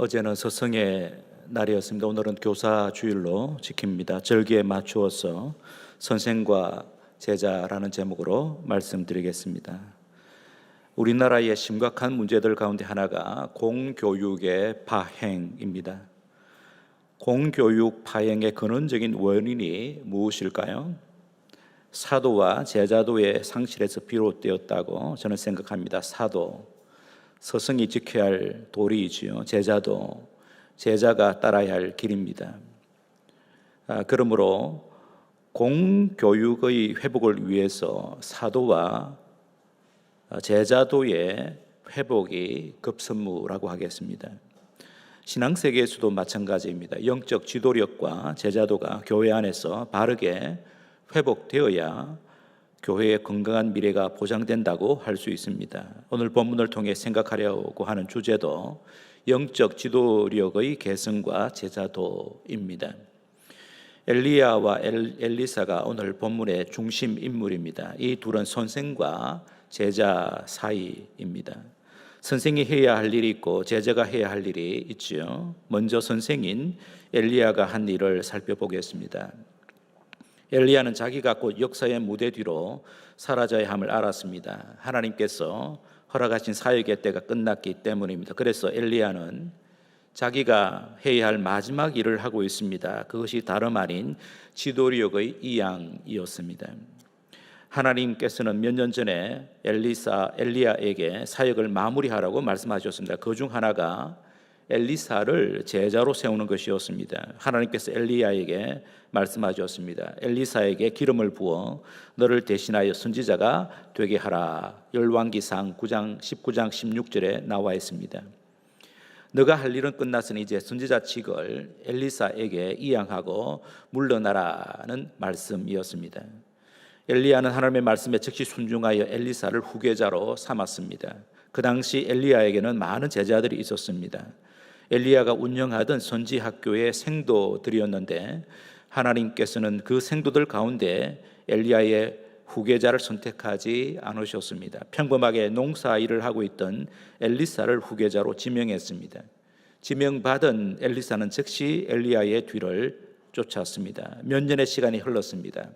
어제는 스승의 날이었습니다. 오늘은 교사 주일로 지킵니다. 절기에 맞추어서 선생과 제자라는 제목으로 말씀드리겠습니다. 우리나라의 심각한 문제들 가운데 하나가 공교육의 파행입니다. 공교육 파행의 근원적인 원인이 무엇일까요? 사도와 제자도의 상실에서 비롯되었다고 저는 생각합니다. 사도, 스승이 지켜야 할 도리이지요. 제자도, 제자가 따라야 할 길입니다. 그러므로 공교육의 회복을 위해서 사도와 제자도의 회복이 급선무라고 하겠습니다. 신앙세계에서도 마찬가지입니다. 영적 지도력과 제자도가 교회 안에서 바르게 회복되어야 교회의 건강한 미래가 보장된다고 할 수 있습니다. 오늘 본문을 통해 생각하려고 하는 주제도 영적 지도력의 개선과 제자도입니다. 엘리야와 엘리사가 오늘 본문의 중심 인물입니다. 이 둘은 선생과 제자 사이입니다. 선생이 해야 할 일이 있고 제자가 해야 할 일이 있지요. 먼저 선생인 엘리야가 한 일을 살펴보겠습니다. 엘리야는 자기가 곧 역사의 무대 뒤로 사라져야 함을 알았습니다. 하나님께서 허락하신 사역의 때가 끝났기 때문입니다. 그래서 엘리야는 자기가 해야 할 마지막 일을 하고 있습니다. 그것이 다름 아닌 지도력의 이양이었습니다. 하나님께서는 몇 년 전에 엘리야에게 사역을 마무리하라고 말씀하셨습니다. 그 중 하나가 엘리사를 제자로 세우는 것이었습니다. 하나님께서 엘리야에게 말씀하셨습니다. 엘리사에게 기름을 부어 너를 대신하여 선지자가 되게 하라. 열왕기상 19장 16절에 나와 있습니다. 너가 할 일은 끝났으니 이제 선지자직을 엘리사에게 이양하고 물러나라는 말씀이었습니다. 엘리야는 하나님의 말씀에 즉시 순종하여 엘리사를 후계자로 삼았습니다. 그 당시 엘리야에게는 많은 제자들이 있었습니다. 엘리야가 운영하던 선지 학교의 생도들이었는데 하나님께서는 그 생도들 가운데 엘리야의 후계자를 선택하지 않으셨습니다. 평범하게 농사 일을 하고 있던 엘리사를 후계자로 지명했습니다. 지명받은 엘리사는 즉시 엘리야의 뒤를 쫓았습니다. 몇 년의 시간이 흘렀습니다.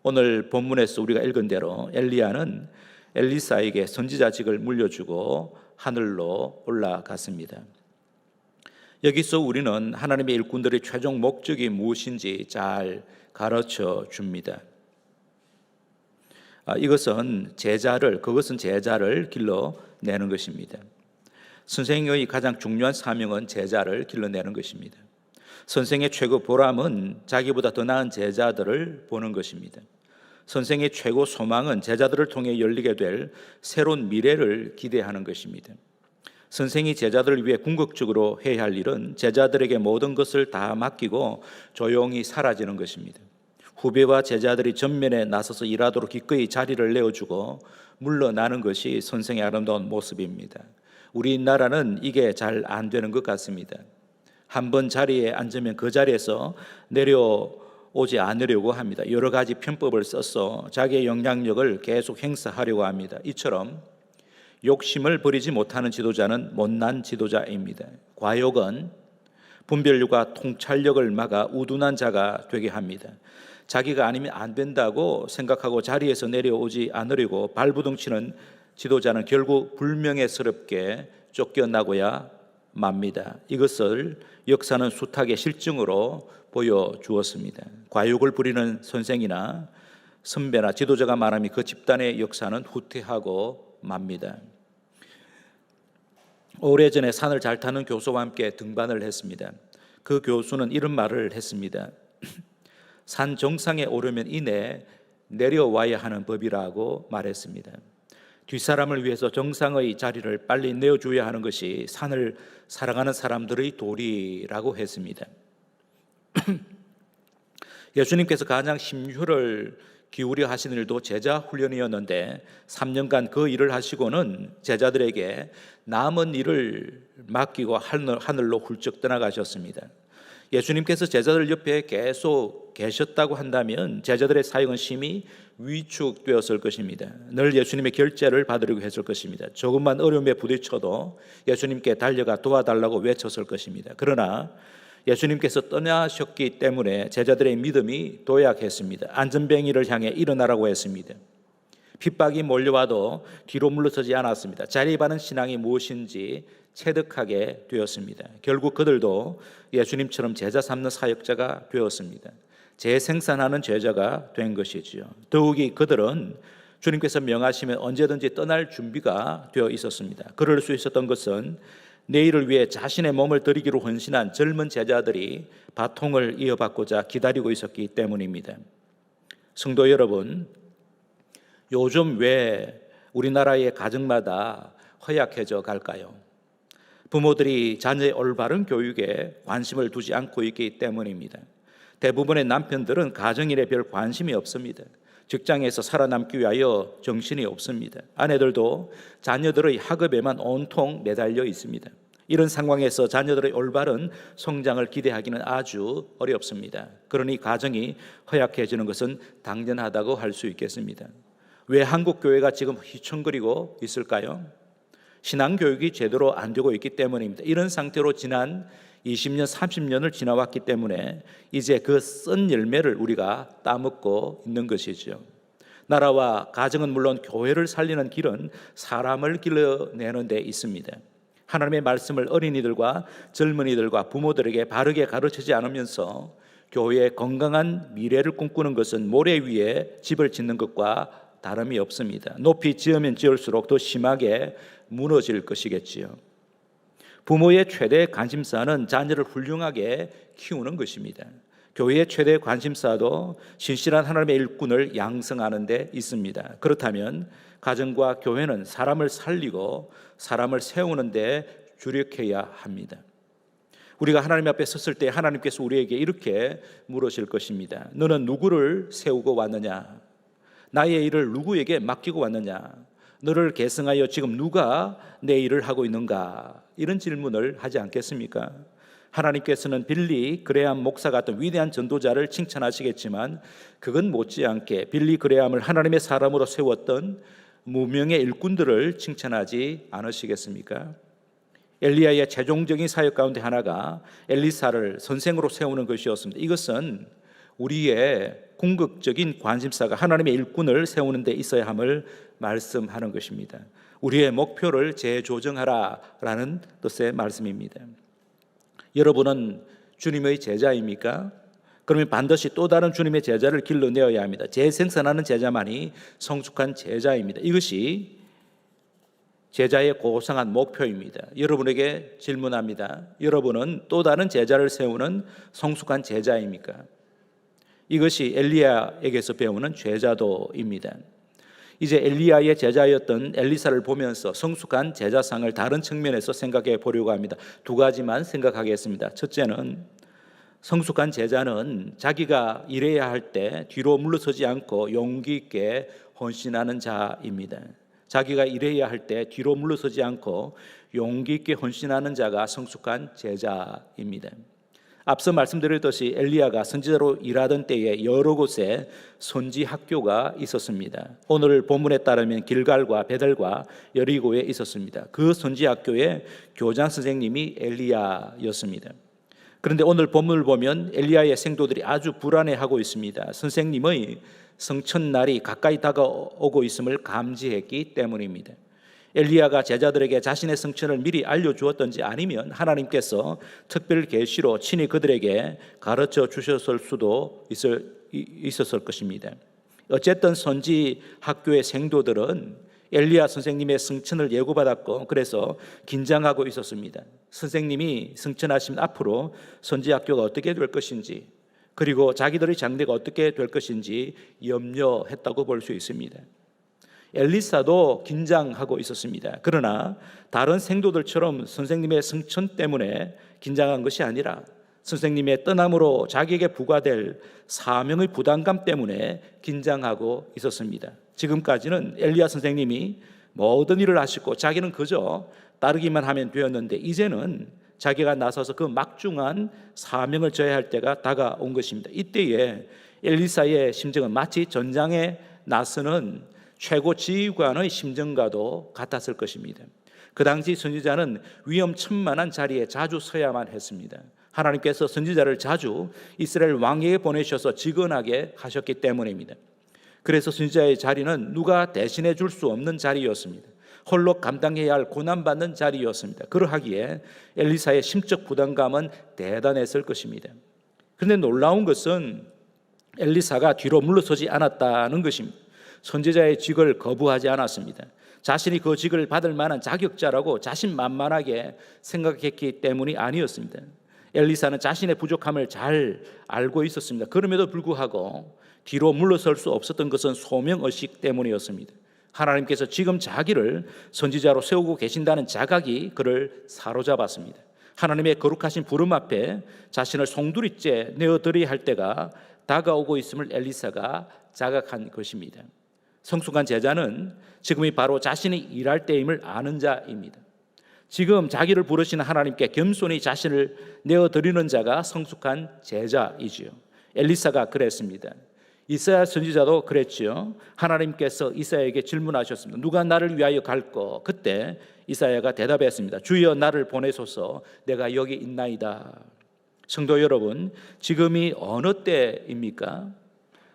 오늘 본문에서 우리가 읽은 대로 엘리야는 엘리사에게 선지자직을 물려주고 하늘로 올라갔습니다. 여기서 우리는 하나님의 일꾼들의 최종 목적이 무엇인지 잘 가르쳐 줍니다. 그것은 제자를 길러내는 것입니다. 선생의 가장 중요한 사명은 제자를 길러내는 것입니다. 선생의 최고 보람은 자기보다 더 나은 제자들을 보는 것입니다. 선생의 최고 소망은 제자들을 통해 열리게 될 새로운 미래를 기대하는 것입니다. 선생이 제자들을 위해 궁극적으로 해야 할 일은 제자들에게 모든 것을 다 맡기고 조용히 사라지는 것입니다. 후배와 제자들이 전면에 나서서 일하도록 기꺼이 자리를 내어주고 물러나는 것이 선생의 아름다운 모습입니다. 우리나라는 이게 잘 안 되는 것 같습니다. 한번 자리에 앉으면 그 자리에서 내려오지 않으려고 합니다. 여러 가지 편법을 써서 자기의 영향력을 계속 행사하려고 합니다. 이처럼 욕심을 버리지 못하는 지도자는 못난 지도자입니다. 과욕은 분별력과 통찰력을 막아 우둔한 자가 되게 합니다. 자기가 아니면 안 된다고 생각하고 자리에서 내려오지 않으려고 발부둥치는 지도자는 결국 불명예스럽게 쫓겨나고야 맙니다. 이것을 역사는 숱하게 실증으로 보여주었습니다. 과욕을 부리는 선생이나 선배나 지도자가 말하면 그 집단의 역사는 후퇴하고 맙니다. 오래전에 산을 잘 타는 교수와 함께 등반을 했습니다. 그 교수는 이런 말을 했습니다. 산 정상에 오르면 이내 내려와야 하는 법이라고 말했습니다. 뒷사람을 위해서 정상의 자리를 빨리 내어줘야 하는 것이 산을 살아가는 사람들의 도리라고 했습니다. 예수님께서 가장 심혈을 기울여 하신 일도 제자 훈련이었는데 3년간 그 일을 하시고는 제자들에게 남은 일을 맡기고 하늘로 훌쩍 떠나가셨습니다. 예수님께서 제자들 옆에 계속 계셨다고 한다면 제자들의 사역은 심히 위축되었을 것입니다. 늘 예수님의 결제를 받으려고 했을 것입니다. 조금만 어려움에 부딪혀도 예수님께 달려가 도와달라고 외쳤을 것입니다. 그러나 예수님께서 떠나셨기 때문에 제자들의 믿음이 도약했습니다. 안전뱅이를 향해 일어나라고 했습니다. 핍박이 몰려와도 뒤로 물러서지 않았습니다. 자리에 바른 신앙이 무엇인지 체득하게 되었습니다. 결국 그들도 예수님처럼 제자 삼는 사역자가 되었습니다. 재생산하는 제자가 된 것이지요. 더욱이 그들은 주님께서 명하시면 언제든지 떠날 준비가 되어 있었습니다. 그럴 수 있었던 것은 내일을 위해 자신의 몸을 드리기로 헌신한 젊은 제자들이 바통을 이어받고자 기다리고 있었기 때문입니다. 성도 여러분, 요즘 왜 우리나라의 가정마다 허약해져 갈까요? 부모들이 자녀의 올바른 교육에 관심을 두지 않고 있기 때문입니다. 대부분의 남편들은 가정일에 별 관심이 없습니다. 직장에서 살아남기 위하여 정신이 없습니다. 아내들도 자녀들의 학업에만 온통 매달려 있습니다. 이런 상황에서 자녀들의 올바른 성장을 기대하기는 아주 어렵습니다. 그러니 가정이 허약해지는 것은 당연하다고 할 수 있겠습니다. 왜 한국 교회가 지금 휘청거리고 있을까요? 신앙교육이 제대로 안 되고 있기 때문입니다. 이런 상태로 지난 20년, 30년을 지나왔기 때문에 이제 그 쓴 열매를 우리가 따먹고 있는 것이죠. 나라와 가정은 물론 교회를 살리는 길은 사람을 길러내는 데 있습니다. 하나님의 말씀을 어린이들과 젊은이들과 부모들에게 바르게 가르치지 않으면서 교회의 건강한 미래를 꿈꾸는 것은 모래 위에 집을 짓는 것과 다름이 없습니다. 높이 지으면 지을수록 더 심하게 무너질 것이겠지요. 부모의 최대 관심사는 자녀를 훌륭하게 키우는 것입니다. 교회의 최대 관심사도 신실한 하나님의 일꾼을 양성하는 데 있습니다. 그렇다면 가정과 교회는 사람을 살리고 사람을 세우는 데 주력해야 합니다. 우리가 하나님 앞에 섰을 때 하나님께서 우리에게 이렇게 물으실 것입니다. 너는 누구를 세우고 왔느냐? 나의 일을 누구에게 맡기고 왔느냐? 너를 계승하여 지금 누가 내 일을 하고 있는가? 이런 질문을 하지 않겠습니까? 하나님께서는 빌리 그레암 목사 같은 위대한 전도자를 칭찬하시겠지만 그건 못지않게 빌리 그레암을 하나님의 사람으로 세웠던 무명의 일꾼들을 칭찬하지 않으시겠습니까? 엘리야의 최종적인 사역 가운데 하나가 엘리사를 선생으로 세우는 것이었습니다. 이것은 우리의 궁극적인 관심사가 하나님의 일꾼을 세우는 데 있어야 함을 말씀하는 것입니다. 우리의 목표를 재조정하라라는 뜻의 말씀입니다. 여러분은 주님의 제자입니까? 그러면 반드시 또 다른 주님의 제자를 길러내어야 합니다. 재생산하는 제자만이 성숙한 제자입니다. 이것이 제자의 고상한 목표입니다. 여러분에게 질문합니다. 여러분은 또 다른 제자를 세우는 성숙한 제자입니까? 이것이 엘리야에게서 배우는 제자도입니다. 이제 엘리야의 제자였던 엘리사를 보면서 성숙한 제자상을 다른 측면에서 생각해 보려고 합니다. 두 가지만 생각하겠습니다. 첫째는 성숙한 제자는 자기가 일해야 할 때 뒤로 물러서지 않고 용기 있게 헌신하는 자입니다. 자기가 일해야 할 때 뒤로 물러서지 않고 용기 있게 헌신하는 자가 성숙한 제자입니다. 앞서 말씀드렸듯이 엘리야가 선지자로 일하던 때에 여러 곳에 선지 학교가 있었습니다. 오늘 본문에 따르면 길갈과 베델과 여리고에 있었습니다. 그 선지 학교의 교장 선생님이 엘리야였습니다. 그런데 오늘 본문을 보면 엘리야의 생도들이 아주 불안해하고 있습니다. 선생님의 성천날이 가까이 다가오고 있음을 감지했기 때문입니다. 엘리야가 제자들에게 자신의 성천을 미리 알려주었던지 아니면 하나님께서 특별 계시로 친히 그들에게 가르쳐 주셨을 수도 있었을 것입니다. 어쨌든 선지 학교의 생도들은 엘리야 선생님의 성천을 예고받았고 그래서 긴장하고 있었습니다. 선생님이 성천하시면 앞으로 선지 학교가 어떻게 될 것인지 그리고 자기들의 장래가 어떻게 될 것인지 염려했다고 볼 수 있습니다. 엘리사도 긴장하고 있었습니다. 그러나 다른 생도들처럼 선생님의 성천 때문에 긴장한 것이 아니라 선생님의 떠남으로 자기에게 부과될 사명의 부담감 때문에 긴장하고 있었습니다. 지금까지는 엘리야 선생님이 모든 일을 하시고 자기는 그저 따르기만 하면 되었는데 이제는 자기가 나서서 그 막중한 사명을 져야 할 때가 다가온 것입니다. 이때에 엘리사의 심정은 마치 전장에 나서는 최고 지휘관의 심정과도 같았을 것입니다. 그 당시 선지자는 위험천만한 자리에 자주 서야만 했습니다. 하나님께서 선지자를 자주 이스라엘 왕에게 보내셔서 직언하게 하셨기 때문입니다. 그래서 선지자의 자리는 누가 대신해 줄 수 없는 자리였습니다. 홀로 감당해야 할 고난받는 자리였습니다. 그러하기에 엘리사의 심적 부담감은 대단했을 것입니다. 그런데 놀라운 것은 엘리사가 뒤로 물러서지 않았다는 것입니다. 선지자의 직을 거부하지 않았습니다. 자신이 그 직을 받을 만한 자격자라고 자신만만하게 생각했기 때문이 아니었습니다. 엘리사는 자신의 부족함을 잘 알고 있었습니다. 그럼에도 불구하고 뒤로 물러설 수 없었던 것은 소명의식 때문이었습니다. 하나님께서 지금 자기를 선지자로 세우고 계신다는 자각이 그를 사로잡았습니다. 하나님의 거룩하신 부름 앞에 자신을 송두리째 내어드려야 할 때가 다가오고 있음을 엘리사가 자각한 것입니다. 성숙한 제자는 지금이 바로 자신이 일할 때임을 아는 자입니다. 지금 자기를 부르시는 하나님께 겸손히 자신을 내어드리는 자가 성숙한 제자이지요. 엘리사가 그랬습니다. 이사야 선지자도 그랬지요. 하나님께서 이사야에게 질문하셨습니다. 누가 나를 위하여 갈꼬? 그때 이사야가 대답했습니다. 주여 나를 보내소서. 내가 여기 있나이다. 성도 여러분, 지금이 어느 때입니까?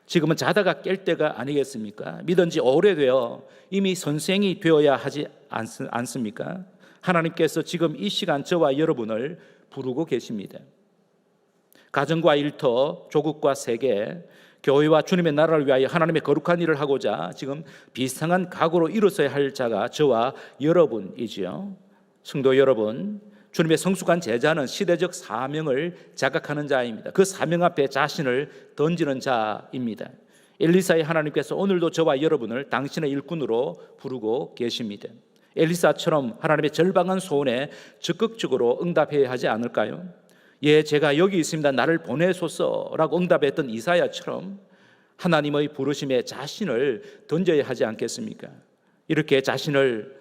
지금은 자다가 깰 때가 아니겠습니까? 믿은 지 오래되어 이미 선생이 되어야 하지 않습니까? 하나님께서 지금 이 시간 저와 여러분을 부르고 계십니다. 가정과 일터, 조국과 세계, 교회와 주님의 나라를 위하여 하나님의 거룩한 일을 하고자 지금 비상한 각오로 일어서야 할 자가 저와 여러분이지요. 성도 여러분, 주님의 성숙한 제자는 시대적 사명을 자각하는 자입니다. 그 사명 앞에 자신을 던지는 자입니다. 엘리사의 하나님께서 오늘도 저와 여러분을 당신의 일꾼으로 부르고 계십니다. 엘리사처럼 하나님의 절박한 소원에 적극적으로 응답해야 하지 않을까요? 예, 제가 여기 있습니다. 나를 보내소서라고 응답했던 이사야처럼 하나님의 부르심에 자신을 던져야 하지 않겠습니까? 이렇게 자신을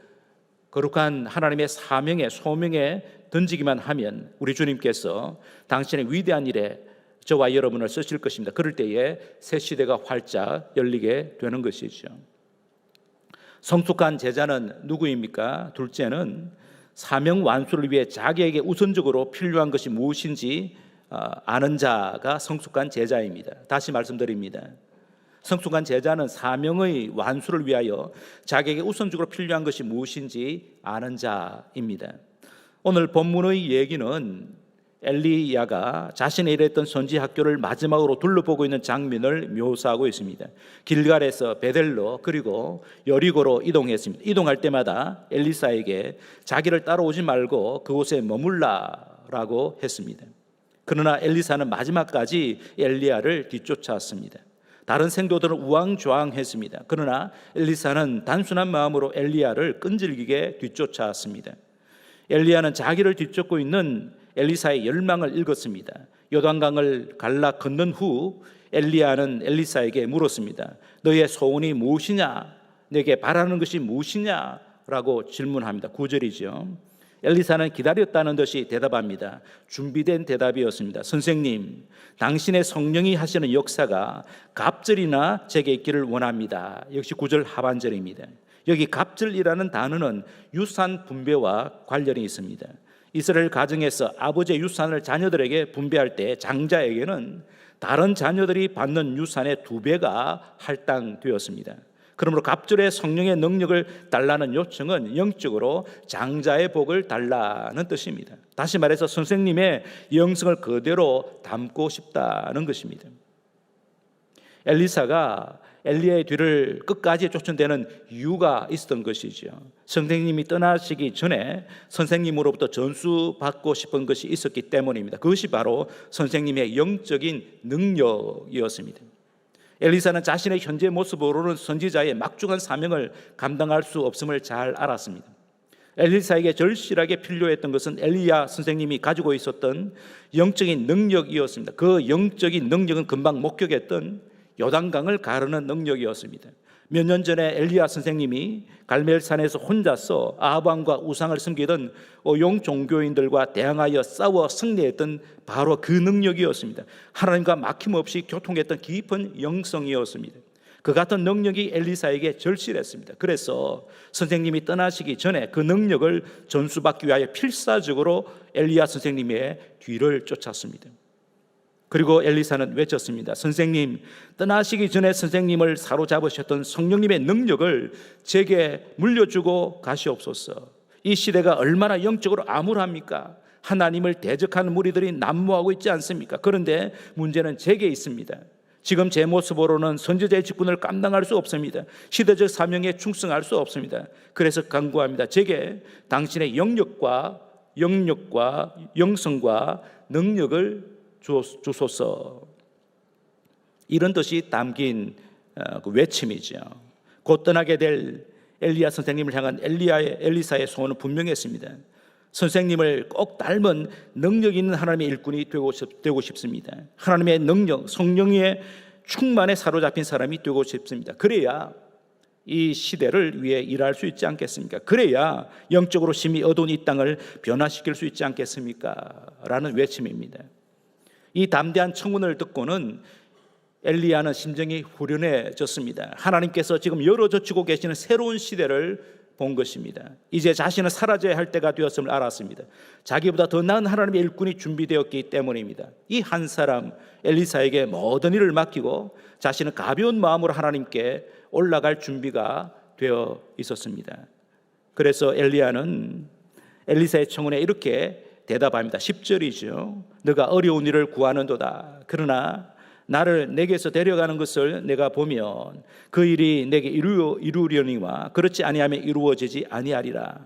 거룩한 하나님의 사명에 소명에 던지기만 하면 우리 주님께서 당신의 위대한 일에 저와 여러분을 쓰실 것입니다. 그럴 때에 새 시대가 활짝 열리게 되는 것이죠. 성숙한 제자는 누구입니까? 둘째는 사명 완수를 위해 자기에게 우선적으로 필요한 것이 무엇인지 아는 자가 성숙한 제자입니다. 다시 말씀드립니다. 성숙한 제자는 사명의 완수를 위하여 자기에게 우선적으로 필요한 것이 무엇인지 아는 자입니다. 오늘 본문의 얘기는 엘리야가 자신이 일했던 선지 학교를 마지막으로 둘러보고 있는 장면을 묘사하고 있습니다. 길갈에서 베델로 그리고 여리고로 이동했습니다. 이동할 때마다 엘리사에게 자기를 따라오지 말고 그곳에 머물라라고 했습니다. 그러나 엘리사는 마지막까지 엘리야를 뒤쫓아왔습니다. 다른 생도들은 우왕좌왕했습니다. 그러나 엘리사는 단순한 마음으로 엘리야를 끈질기게 뒤쫓아왔습니다. 엘리야는 자기를 뒤쫓고 있는 엘리사의 열망을 읽었습니다. 요단강을 갈라 건넌 후 엘리야는 엘리사에게 물었습니다. 너의 소원이 무엇이냐? 내게 바라는 것이 무엇이냐? 라고 질문합니다. 9절이죠. 엘리사는 기다렸다는 듯이 대답합니다. 준비된 대답이었습니다. 선생님, 당신의 성령이 하시는 역사가 갑절이나 제게 있기를 원합니다. 역시 9절 하반절입니다. 여기 갑절이라는 단어는 유산 분배와 관련이 있습니다. 이스라엘 가정에서 아버지의 유산을 자녀들에게 분배할 때 장자에게는 다른 자녀들이 받는 유산의 2배가 할당되었습니다. 그러므로 갑절의 성령의 능력을 달라는 요청은 영적으로 장자의 복을 달라는 뜻입니다. 다시 말해서 선생님의 영성을 그대로 담고 싶다는 것입니다. 엘리사가 엘리야의 뒤를 끝까지 쫓아내는 이유가 있었던 것이죠. 선생님이 떠나시기 전에 선생님으로부터 전수받고 싶은 것이 있었기 때문입니다. 그것이 바로 선생님의 영적인 능력이었습니다. 엘리사는 자신의 현재 모습으로는 선지자의 막중한 사명을 감당할 수 없음을 잘 알았습니다. 엘리사에게 절실하게 필요했던 것은 엘리야 선생님이 가지고 있었던 영적인 능력이었습니다. 그 영적인 능력은 금방 목격했던 요단강을 가르는 능력이었습니다. 몇 년 전에 엘리야 선생님이 갈멜산에서 혼자서 아합 왕과 우상을 섬기던 오용 종교인들과 대항하여 싸워 승리했던 바로 그 능력이었습니다. 하나님과 막힘없이 교통했던 깊은 영성이었습니다. 그 같은 능력이 엘리사에게 절실했습니다. 그래서 선생님이 떠나시기 전에 그 능력을 전수받기 위하여 필사적으로 엘리야 선생님의 뒤를 쫓았습니다. 그리고 엘리사는 외쳤습니다. 선생님, 떠나시기 전에 선생님을 사로잡으셨던 성령님의 능력을 제게 물려주고 가시옵소서. 이 시대가 얼마나 영적으로 암울합니까? 하나님을 대적하는 무리들이 난무하고 있지 않습니까? 그런데 문제는 제게 있습니다. 지금 제 모습으로는 선지자의 직분을 감당할 수 없습니다. 시대적 사명에 충성할 수 없습니다. 그래서 간구합니다. 제게 당신의 영역과 영성과 능력을 주소서. 이런 뜻이 담긴 그 외침이죠. 곧 떠나게 될 엘리야 선생님을 향한 엘리사의 소원은 분명했습니다. 선생님을 꼭 닮은 능력 있는 하나님의 일꾼이 되고 싶습니다. 하나님의 능력, 성령의 충만에 사로잡힌 사람이 되고 싶습니다. 그래야 이 시대를 위해 일할 수 있지 않겠습니까? 그래야 영적으로 심히 어두운 이 땅을 변화시킬 수 있지 않겠습니까? 라는 외침입니다. 이 담대한 청문을 듣고는 엘리야는 심정이 후련해졌습니다. 하나님께서 지금 열어젖히고 계시는 새로운 시대를 본 것입니다. 이제 자신은 사라져야 할 때가 되었음을 알았습니다. 자기보다 더 나은 하나님의 일꾼이 준비되었기 때문입니다. 이 한 사람 엘리사에게 모든 일을 맡기고 자신은 가벼운 마음으로 하나님께 올라갈 준비가 되어 있었습니다. 그래서 엘리야는 엘리사의 청혼에 이렇게 대답합니다. 10절이죠. 너가 어려운 일을 구하는도다. 그러나 나를 내게서 데려가는 것을 내가 보면 그 일이 내게 이루려니와 그렇지 아니하면 이루어지지 아니하리라.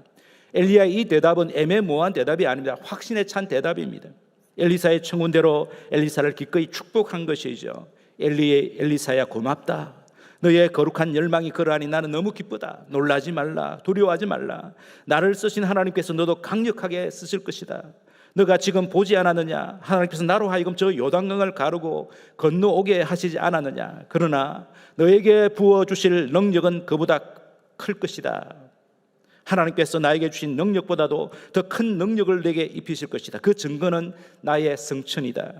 엘리야의 이 대답은 애매모호한 대답이 아닙니다. 확신에 찬 대답입니다. 엘리사의 청혼대로 엘리사를 기꺼이 축복한 것이죠. 엘리사야 고맙다. 너의 거룩한 열망이 그러하니 나는 너무 기쁘다. 놀라지 말라. 두려워하지 말라. 나를 쓰신 하나님께서 너도 강력하게 쓰실 것이다. 너가 지금 보지 않았느냐? 하나님께서 나로 하여금 저 요단강을 가르고 건너오게 하시지 않았느냐? 그러나 너에게 부어주실 능력은 그보다 클 것이다. 하나님께서 나에게 주신 능력보다도 더 큰 능력을 내게 입히실 것이다. 그 증거는 나의 성천이다.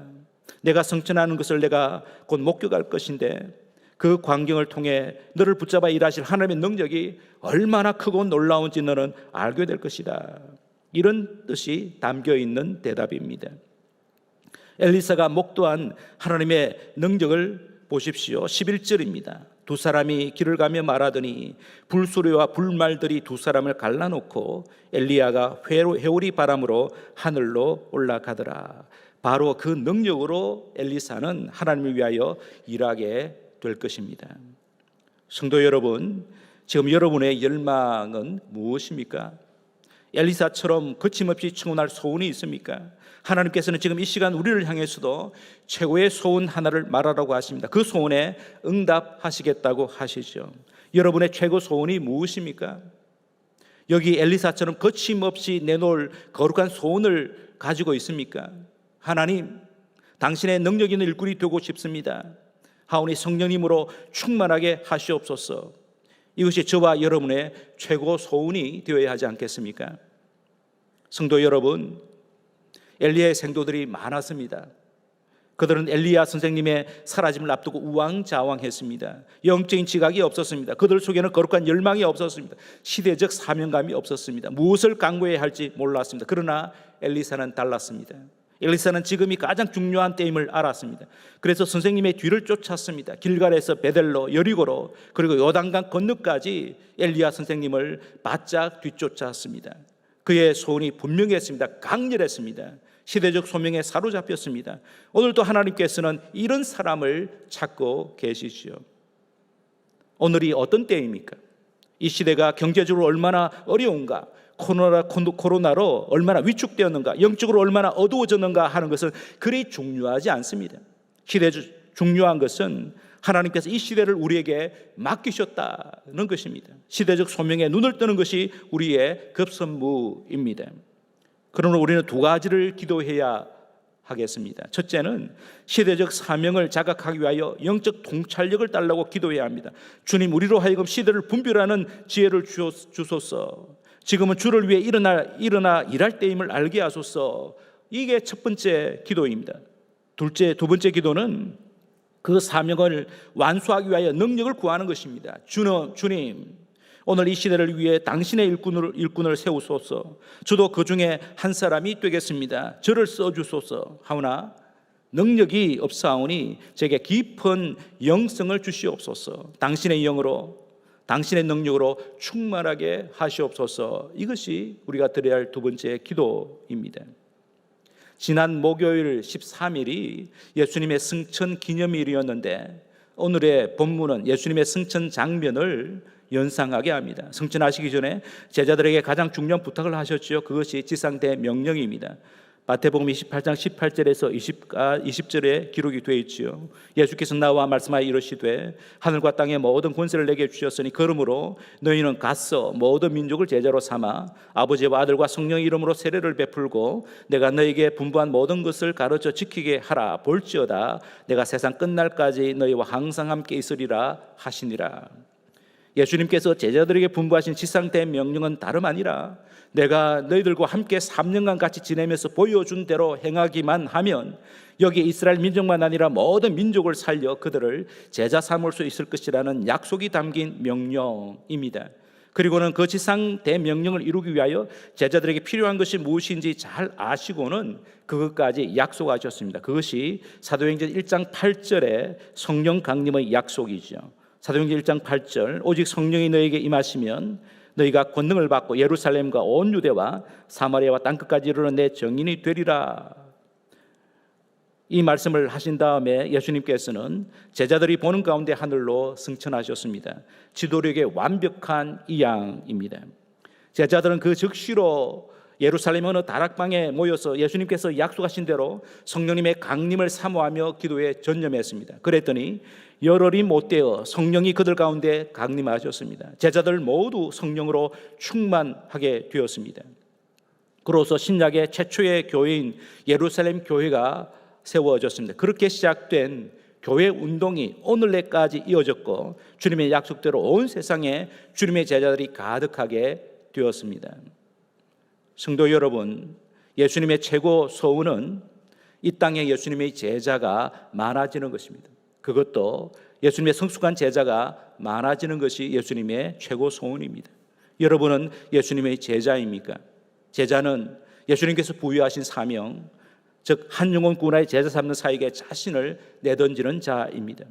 내가 성천하는 것을 내가 곧 목격할 것인데 그 광경을 통해 너를 붙잡아 일하실 하나님의 능력이 얼마나 크고 놀라운지 너는 알게 될 것이다. 이런 뜻이 담겨 있는 대답입니다. 엘리사가 목도한 하나님의 능력을 보십시오. 11절입니다. 두 사람이 길을 가며 말하더니 불수레와 불말들이 두 사람을 갈라놓고 엘리야가 회오리 바람으로 하늘로 올라가더라. 바로 그 능력으로 엘리사는 하나님을 위하여 일하게 될 것입니다. 성도 여러분, 지금 여러분의 열망은 무엇입니까? 엘리사처럼 거침없이 청혼할 소원이 있습니까? 하나님께서는 지금 이 시간 우리를 향해서도 최고의 소원 하나를 말하라고 하십니다. 그 소원에 응답하시겠다고 하시죠. 여러분의 최고 소원이 무엇입니까? 여기 엘리사처럼 거침없이 내놓을 거룩한 소원을 가지고 있습니까? 하나님, 당신의 능력 있는 일꾼이 되고 싶습니다. 하오니 성령님으로 충만하게 하시옵소서. 이것이 저와 여러분의 최고 소원이 되어야 하지 않겠습니까? 성도 여러분, 엘리야의 생도들이 많았습니다. 그들은 엘리야 선생님의 사라짐을 앞두고 우왕좌왕했습니다. 영적인 지각이 없었습니다. 그들 속에는 거룩한 열망이 없었습니다. 시대적 사명감이 없었습니다. 무엇을 강구해야 할지 몰랐습니다. 그러나 엘리사는 달랐습니다. 엘리사는 지금이 가장 중요한 때임을 알았습니다. 그래서 선생님의 뒤를 쫓았습니다. 길갈에서 베델로, 여리고로, 그리고 요단강 건너까지 엘리야 선생님을 바짝 뒤쫓았습니다. 그의 소원이 분명했습니다. 강렬했습니다. 시대적 소명에 사로잡혔습니다. 오늘도 하나님께서는 이런 사람을 찾고 계시죠. 오늘이 어떤 때입니까? 이 시대가 경제적으로 얼마나 어려운가, 코로나로 얼마나 위축되었는가, 영적으로 얼마나 어두워졌는가 하는 것은 그리 중요하지 않습니다. 시대적 중요한 것은 하나님께서 이 시대를 우리에게 맡기셨다는 것입니다. 시대적 소명에 눈을 뜨는 것이 우리의 급선무입니다. 그러므로 우리는 두 가지를 기도해야 하겠습니다. 첫째는 시대적 사명을 자각하기 위하여 영적 통찰력을 달라고 기도해야 합니다. 주님, 우리로 하여금 시대를 분별하는 지혜를 주소서. 지금은 주를 위해 일어나 일할 때임을 알게 하소서. 이게 첫 번째 기도입니다. 두 번째 기도는 그 사명을 완수하기 위하여 능력을 구하는 것입니다. 주님, 오늘 이 시대를 위해 당신의 일꾼을 세우소서. 저도 그 중에 한 사람이 되겠습니다. 저를 써주소서. 하오나 능력이 없사오니 제게 깊은 영성을 주시옵소서. 당신의 영으로, 당신의 능력으로 충만하게 하시옵소서. 이것이 우리가 드려야 할 두 번째 기도입니다. 지난 목요일 13일이 예수님의 승천 기념일이었는데 오늘의 본문은 예수님의 승천 장면을 연상하게 합니다. 승천하시기 전에 제자들에게 가장 중요한 부탁을 하셨죠. 그것이 지상대명령입니다. 마태복음 28장 18절에서 20절에 기록이 되어 있지요. 예수께서 나와 말씀하여 이르시되 하늘과 땅의 모든 권세를 내게 주셨으니 그러므로 너희는 가서 모든 민족을 제자로 삼아 아버지와 아들과 성령의 이름으로 세례를 베풀고 내가 너희에게 분부한 모든 것을 가르쳐 지키게 하라. 볼지어다 내가 세상 끝날까지 너희와 항상 함께 있으리라 하시니라. 예수님께서 제자들에게 분부하신 지상대명령은 다름 아니라 내가 너희들과 함께 3년간 같이 지내면서 보여준 대로 행하기만 하면 여기 이스라엘 민족만 아니라 모든 민족을 살려 그들을 제자 삼을 수 있을 것이라는 약속이 담긴 명령입니다. 그리고는 그 지상대명령을 이루기 위하여 제자들에게 필요한 것이 무엇인지 잘 아시고는 그것까지 약속하셨습니다. 그것이 사도행전 1장 8절의 성령 강림의 약속이죠. 사도행전 1장 8절 오직 성령이 너에게 임하시면 너희가 권능을 받고 예루살렘과 온 유대와 사마리아와 땅끝까지 이르러 내 증인이 되리라. 이 말씀을 하신 다음에 예수님께서는 제자들이 보는 가운데 하늘로 승천하셨습니다. 지도력의 완벽한 이양입니다. 제자들은 그 즉시로 예루살렘 어느 다락방에 모여서 예수님께서 약속하신 대로 성령님의 강림을 사모하며 기도에 전념했습니다. 그랬더니 열흘이 못되어 성령이 그들 가운데 강림하셨습니다. 제자들 모두 성령으로 충만하게 되었습니다. 그로서 신약의 최초의 교회인 예루살렘 교회가 세워졌습니다. 그렇게 시작된 교회 운동이 오늘날까지 이어졌고 주님의 약속대로 온 세상에 주님의 제자들이 가득하게 되었습니다. 성도 여러분, 예수님의 최고 소원은 이 땅에 예수님의 제자가 많아지는 것입니다. 그것도 예수님의 성숙한 제자가 많아지는 것이 예수님의 최고 소원입니다. 여러분은 예수님의 제자입니까? 제자는 예수님께서 부여하신 사명, 즉 한 영혼 구원하여 제자 삼는 사에게 자신을 내던지는 자입니다.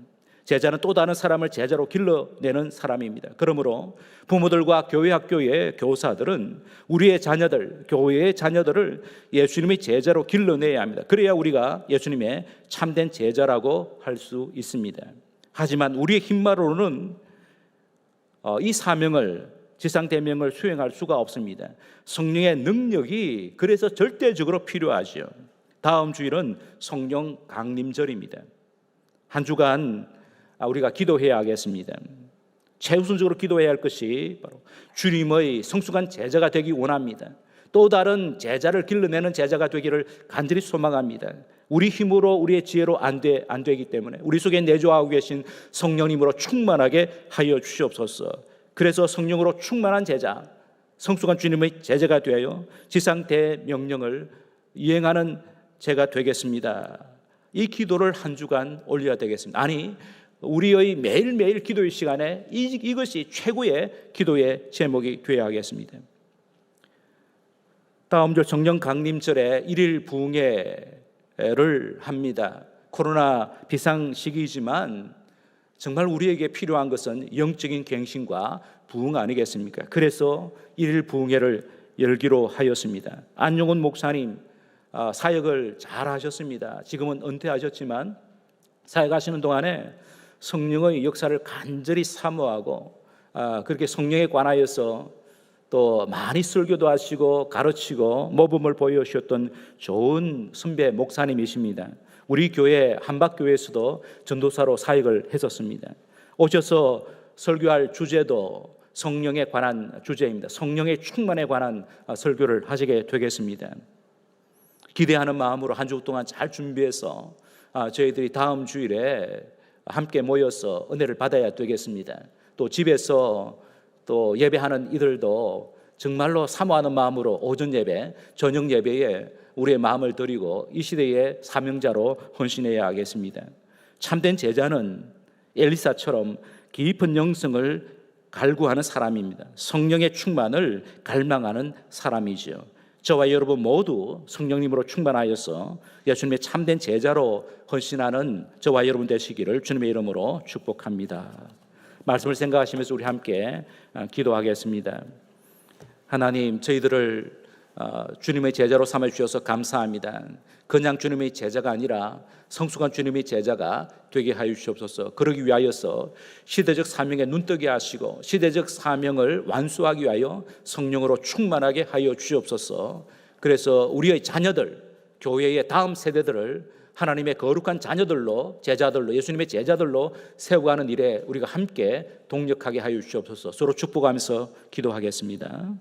제자는 또 다른 사람을 제자로 길러내는 사람입니다. 그러므로 부모들과 교회 학교의 교사들은 우리의 자녀들, 교회의 자녀들을 예수님의 제자로 길러내야 합니다. 그래야 우리가 예수님의 참된 제자라고 할 수 있습니다. 하지만 우리의 힘만으로는 이 사명을, 지상대명을 수행할 수가 없습니다. 성령의 능력이 그래서 절대적으로 필요하죠. 다음 주일은 성령 강림절입니다. 한 주간 우리가 기도해야 하겠습니다. 최우선적으로 기도해야 할 것이 바로 주님의 성숙한 제자가 되기 원합니다. 또 다른 제자를 길러내는 제자가 되기를 간절히 소망합니다. 우리 힘으로 우리의 지혜로 안 되기 때문에 우리 속에 내주하고 계신 성령님으로 충만하게 하여 주시옵소서. 그래서 성령으로 충만한 제자, 성숙한 주님의 제자가 되어 지상 대명령을 이행하는 제가 되겠습니다. 이 기도를 한 주간 올려야 되겠습니다. 아니, 우리의 매일매일 기도의 시간에 이것이 최고의 기도의 제목이 되어야 하겠습니다. 다음 절 성령 강림절에 1일 부흥회를 합니다. 코로나 비상 시기이지만 정말 우리에게 필요한 것은 영적인 갱신과 부흥 아니겠습니까? 그래서 1일 부흥회를 열기로 하였습니다. 안용훈 목사님 사역을 잘 하셨습니다. 지금은 은퇴하셨지만 사역하시는 동안에 성령의 역사를 간절히 사모하고 그렇게 성령에 관하여서 또 많이 설교도 하시고 가르치고 모범을 보여주셨던 좋은 선배 목사님이십니다. 우리 교회 한박교회에서도 전도사로 사역을 했었습니다. 오셔서 설교할 주제도 성령에 관한 주제입니다. 성령의 충만에 관한 설교를 하시게 되겠습니다. 기대하는 마음으로 한 주 동안 잘 준비해서 저희들이 다음 주일에 함께 모여서 은혜를 받아야 되겠습니다. 또 집에서 또 예배하는 이들도 정말로 사모하는 마음으로 오전 예배, 저녁 예배에 우리의 마음을 드리고 이 시대의 사명자로 헌신해야 하겠습니다. 참된 제자는 엘리사처럼 깊은 영성을 갈구하는 사람입니다. 성령의 충만을 갈망하는 사람이죠. 저와 여러분 모두 성령님으로 충만하여서 예수님의 참된 제자로 헌신하는 저와 여러분 되시기를 주님의 이름으로 축복합니다. 말씀을 생각하시면서 우리 함께 기도하겠습니다. 하나님, 저희들을 주님의 제자로 삼아주셔서 감사합니다. 그냥 주님의 제자가 아니라 성숙한 주님의 제자가 되게 하여 주시옵소서. 그러기 위하여서 시대적 사명에 눈뜨게 하시고 시대적 사명을 완수하기 위하여 성령으로 충만하게 하여 주시옵소서. 그래서 우리의 자녀들, 교회의 다음 세대들을 하나님의 거룩한 자녀들로, 제자들로, 예수님의 제자들로 세워가는 일에 우리가 함께 동력하게 하여 주시옵소서. 서로 축복하면서 기도하겠습니다.